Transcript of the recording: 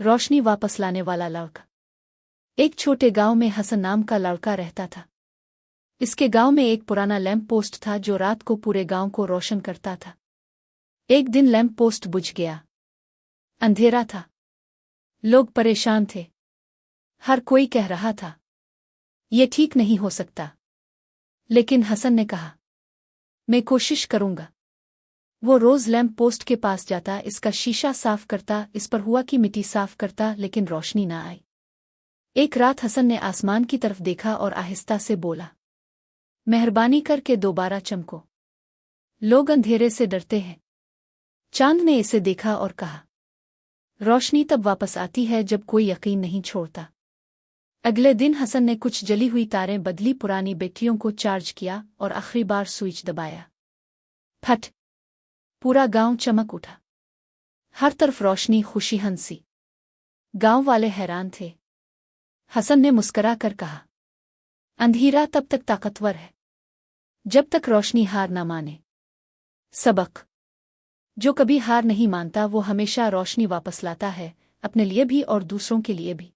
रोशनी वापस लाने वाला लड़का। एक छोटे गांव में हसन नाम का लड़का रहता था। इसके गांव में एक पुराना लैंप पोस्ट था जो रात को पूरे गांव को रोशन करता था। एक दिन लैंप पोस्ट बुझ गया। अंधेरा था। लोग परेशान थे। हर कोई कह रहा था, ये ठीक नहीं हो सकता। लेकिन हसन ने कहा, मैं कोशिश करूंगा। वो रोज लैंप पोस्ट के पास जाता, इसका शीशा साफ करता, इस पर हुआ की मिट्टी साफ करता, लेकिन रोशनी ना आई। एक रात हसन ने आसमान की तरफ देखा और आहिस्ता से बोला, मेहरबानी करके दोबारा चमको। लोग अंधेरे से डरते हैं। चांद ने इसे देखा और कहा, रोशनी तब वापस आती है जब कोई यकीन नहीं छोड़ता। अगले दिन हसन ने कुछ जली हुई तारें बदली, पुरानी बैटरियों को चार्ज किया और आखिरी बार स्विच दबाया। फट! पूरा गांव चमक उठा। हर तरफ रोशनी, खुशी, हंसी। गांव वाले हैरान थे। हसन ने मुस्करा कर कहा, अंधेरा तब तक ताकतवर है जब तक रोशनी हार न माने। सबक: जो कभी हार नहीं मानता वो हमेशा रोशनी वापस लाता है, अपने लिए भी और दूसरों के लिए भी।